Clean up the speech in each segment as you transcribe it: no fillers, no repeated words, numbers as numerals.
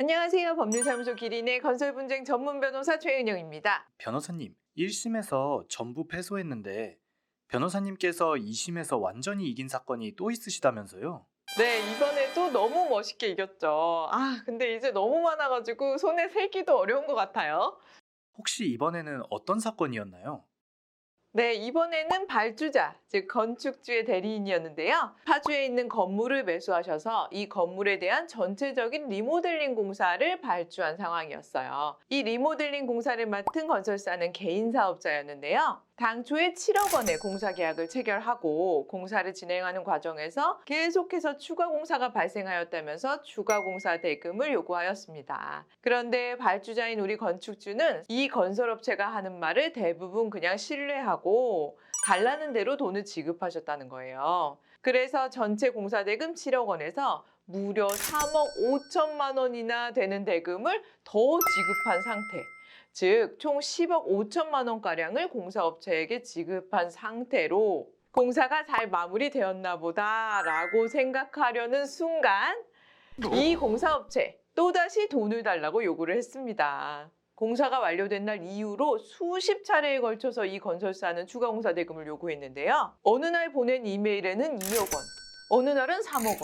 안녕하세요. 법률사무소 기린의 건설분쟁 전문 변호사 최은영입니다. 변호사님, 1심에서 전부 패소했는데 변호사님께서 2심에서 완전히 이긴 사건이 또 있으시다면서요? 네, 이번에도 너무 멋있게 이겼죠. 근데 이제 너무 많아가지고 손에 세기도 어려운 것 같아요. 혹시 이번에는 어떤 사건이었나요? 네, 이번에는 발주자, 즉 건축주의 대리인이었는데요. 파주에 있는 건물을 매수하셔서 이 건물에 대한 전체적인 리모델링 공사를 발주한 상황이었어요. 이 리모델링 공사를 맡은 건설사는 개인 사업자였는데요. 당초에 7억 원의 공사 계약을 체결하고 공사를 진행하는 과정에서 계속해서 추가 공사가 발생하였다면서 추가 공사 대금을 요구하였습니다. 그런데 발주자인 우리 건축주는 이 건설업체가 하는 말을 대부분 그냥 신뢰하고 달라는 대로 돈을 지급하셨다는 거예요. 그래서 전체 공사 대금 7억 원에서 무려 3억 5천만 원이나 되는 대금을 더 지급한 상태. 즉, 총 10억 5천만 원가량을 공사업체에게 지급한 상태로 공사가 잘 마무리되었나 보다라고 생각하려는 순간 이 공사업체 또다시 돈을 달라고 요구를 했습니다. 공사가 완료된 날 이후로 수십 차례에 걸쳐서 이 건설사는 추가 공사 대금을 요구했는데요. 어느 날 보낸 이메일에는 2억 원, 어느 날은 3억 원,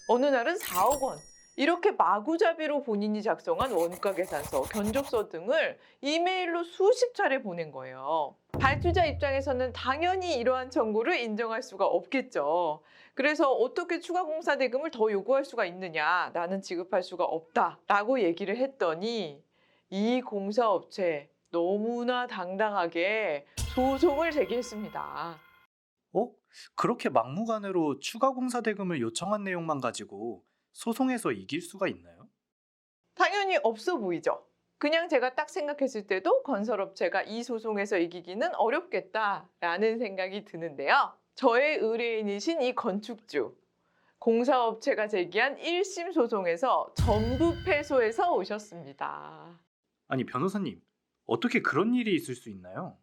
어느 날은 4억 원, 이렇게 마구잡이로 본인이 작성한 원가계산서, 견적서 등을 이메일로 수십 차례 보낸 거예요. 발주자 입장에서는 당연히 이러한 청구를 인정할 수가 없겠죠. 그래서 어떻게 추가 공사 대금을 더 요구할 수가 있느냐, 나는 지급할 수가 없다라고 얘기를 했더니 이 공사업체 너무나 당당하게 소송을 제기했습니다. 어? 그렇게 막무가내로 추가 공사 대금을 요청한 내용만 가지고 소송에서 이길 수가 있나요? 당연히 없어 보이죠. 그냥 제가 딱 생각했을 때도 건설업체가 이 소송에서 이기기는 어렵겠다라는 생각이 드는데요. 저의 의뢰인이신 이 건축주, 공사업체가 제기한 1심 소송에서 전부 패소해서 오셨습니다. 아니, 변호사님, 어떻게 그런 일이 있을 수 있나요?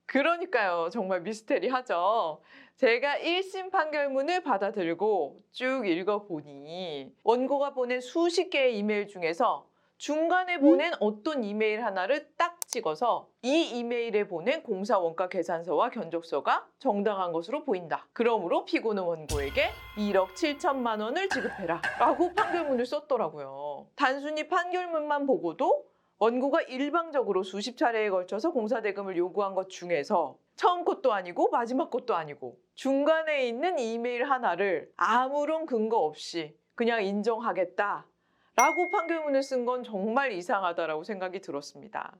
그러니까요. 정말 미스테리하죠. 제가 1심 판결문을 받아들고 쭉 읽어보니 원고가 보낸 수십 개의 이메일 중에서 중간에 보낸 어떤 이메일 하나를 딱 찍어서 이 이메일에 보낸 공사 원가 계산서와 견적서가 정당한 것으로 보인다. 그러므로 피고는 원고에게 1억 7천만 원을 지급해라 라고 판결문을 썼더라고요. 단순히 판결문만 보고도 원고가 일방적으로 수십 차례에 걸쳐서 공사 대금을 요구한 것 중에서 처음 것도 아니고 마지막 것도 아니고 중간에 있는 이메일 하나를 아무런 근거 없이 그냥 인정하겠다 라고 판결문을 쓴 건 정말 이상하다라고 생각이 들었습니다.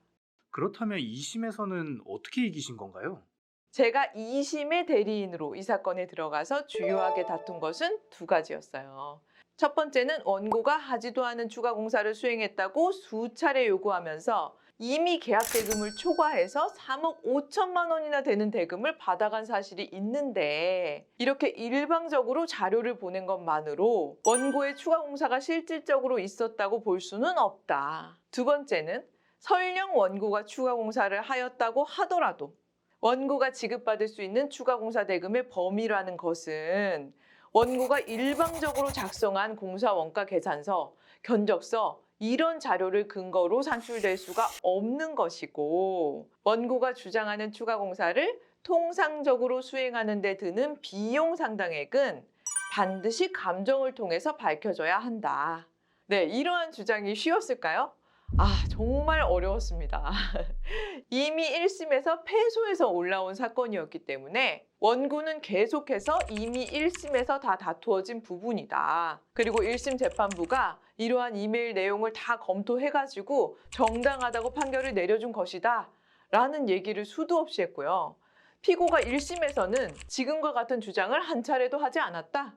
그렇다면 2심에서는 어떻게 이기신 건가요? 제가 2심의 대리인으로 이 사건에 들어가서 주요하게 다툰 것은 두 가지였어요. 첫 번째는 원고가 하지도 않은 추가 공사를 수행했다고 수차례 요구하면서 이미 계약 대금을 초과해서 3억 5천만 원이나 되는 대금을 받아간 사실이 있는데 이렇게 일방적으로 자료를 보낸 것만으로 원고의 추가 공사가 실질적으로 있었다고 볼 수는 없다. 두 번째는 설령 원고가 추가 공사를 하였다고 하더라도 원고가 지급받을 수 있는 추가 공사 대금의 범위라는 것은 원고가 일방적으로 작성한 공사 원가 계산서, 견적서 이런 자료를 근거로 산출될 수가 없는 것이고 원고가 주장하는 추가 공사를 통상적으로 수행하는 데 드는 비용 상당액은 반드시 감정을 통해서 밝혀져야 한다. 네, 이러한 주장이 쉬웠을까요? 정말 어려웠습니다. 이미 1심에서 패소해서 올라온 사건이었기 때문에 원고는 계속해서 이미 1심에서 다 다투어진 부분이다. 그리고 1심 재판부가 이러한 이메일 내용을 다 검토해가지고 정당하다고 판결을 내려준 것이다. 라는 얘기를 수도 없이 했고요. 피고가 1심에서는 지금과 같은 주장을 한 차례도 하지 않았다.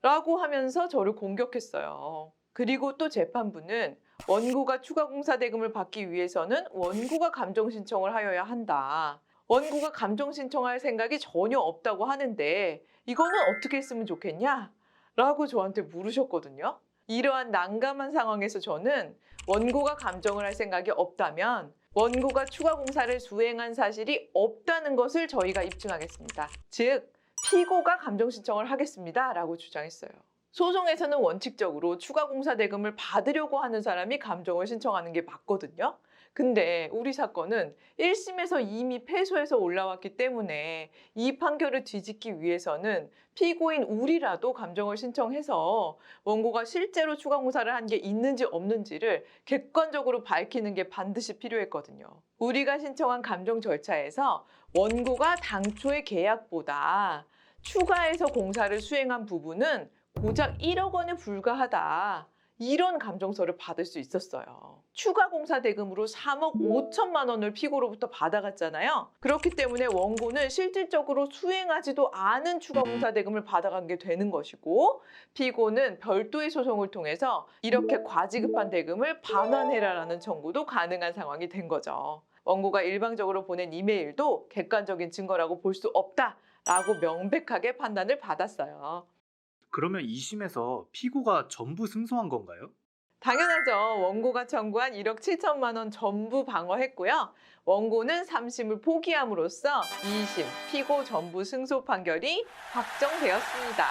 라고 하면서 저를 공격했어요. 그리고 또 재판부는 원고가 추가 공사 대금을 받기 위해서는 원고가 감정 신청을 하여야 한다. 원고가 감정 신청할 생각이 전혀 없다고 하는데 이거는 어떻게 했으면 좋겠냐? 라고 저한테 물으셨거든요. 이러한 난감한 상황에서 저는 원고가 감정을 할 생각이 없다면 원고가 추가 공사를 수행한 사실이 없다는 것을 저희가 입증하겠습니다. 즉, 피고가 감정 신청을 하겠습니다. 라고 주장했어요. 소송에서는 원칙적으로 추가 공사 대금을 받으려고 하는 사람이 감정을 신청하는 게 맞거든요. 근데 우리 사건은 1심에서 이미 패소해서 올라왔기 때문에 이 판결을 뒤집기 위해서는 피고인 우리라도 감정을 신청해서 원고가 실제로 추가 공사를 한 게 있는지 없는지를 객관적으로 밝히는 게 반드시 필요했거든요. 우리가 신청한 감정 절차에서 원고가 당초의 계약보다 추가해서 공사를 수행한 부분은 고작 1억 원에 불과하다. 이런 감정서를 받을 수 있었어요. 추가 공사 대금으로 3억 5천만 원을 피고로부터 받아갔잖아요. 그렇기 때문에 원고는 실질적으로 수행하지도 않은 추가 공사 대금을 받아간 게 되는 것이고, 피고는 별도의 소송을 통해서 이렇게 과지급한 대금을 반환해라라는 청구도 가능한 상황이 된 거죠. 원고가 일방적으로 보낸 이메일도 객관적인 증거라고 볼 수 없다라고 명백하게 판단을 받았어요. 그러면 2심에서 피고가 전부 승소한 건가요? 당연하죠. 원고가 청구한 1억 7천만 원 전부 방어했고요. 원고는 3심을 포기함으로써 2심 피고 전부 승소 판결이 확정되었습니다.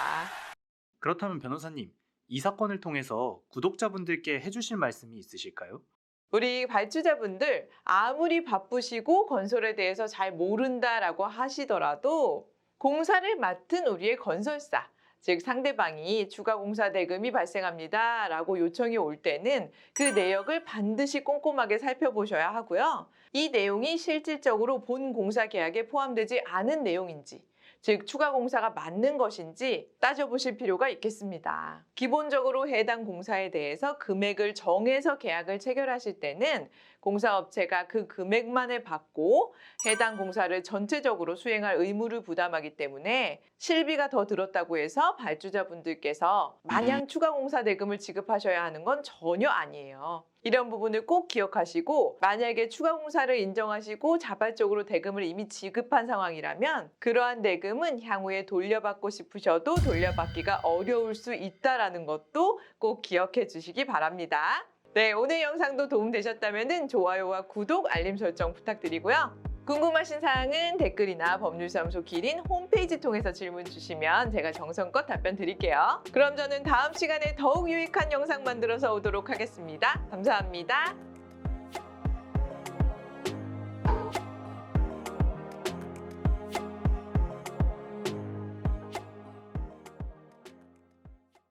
그렇다면 변호사님, 이 사건을 통해서 구독자분들께 해주실 말씀이 있으실까요? 우리 발주자분들 아무리 바쁘시고 건설에 대해서 잘 모른다라고 하시더라도 공사를 맡은 우리의 건설사, 즉 상대방이 추가 공사 대금이 발생합니다 라고 요청이 올 때는 그 내역을 반드시 꼼꼼하게 살펴보셔야 하고요. 이 내용이 실질적으로 본 공사 계약에 포함되지 않은 내용인지, 즉 추가 공사가 맞는 것인지 따져보실 필요가 있겠습니다. 기본적으로 해당 공사에 대해서 금액을 정해서 계약을 체결하실 때는 공사업체가 그 금액만을 받고 해당 공사를 전체적으로 수행할 의무를 부담하기 때문에 실비가 더 들었다고 해서 발주자분들께서 마냥 추가 공사 대금을 지급하셔야 하는 건 전혀 아니에요. 이런 부분을 꼭 기억하시고, 만약에 추가 공사를 인정하시고 자발적으로 대금을 이미 지급한 상황이라면 그러한 대금은 향후에 돌려받고 싶으셔도 돌려받기가 어려울 수 있다는 것도 꼭 기억해 주시기 바랍니다. 네, 오늘 영상도 도움되셨다면 좋아요와 구독, 알림 설정 부탁드리고요. 궁금하신 사항은 댓글이나 법률사무소 기린 홈페이지 통해서 질문 주시면 제가 정성껏 답변 드릴게요. 그럼 저는 다음 시간에 더욱 유익한 영상 만들어서 오도록 하겠습니다. 감사합니다.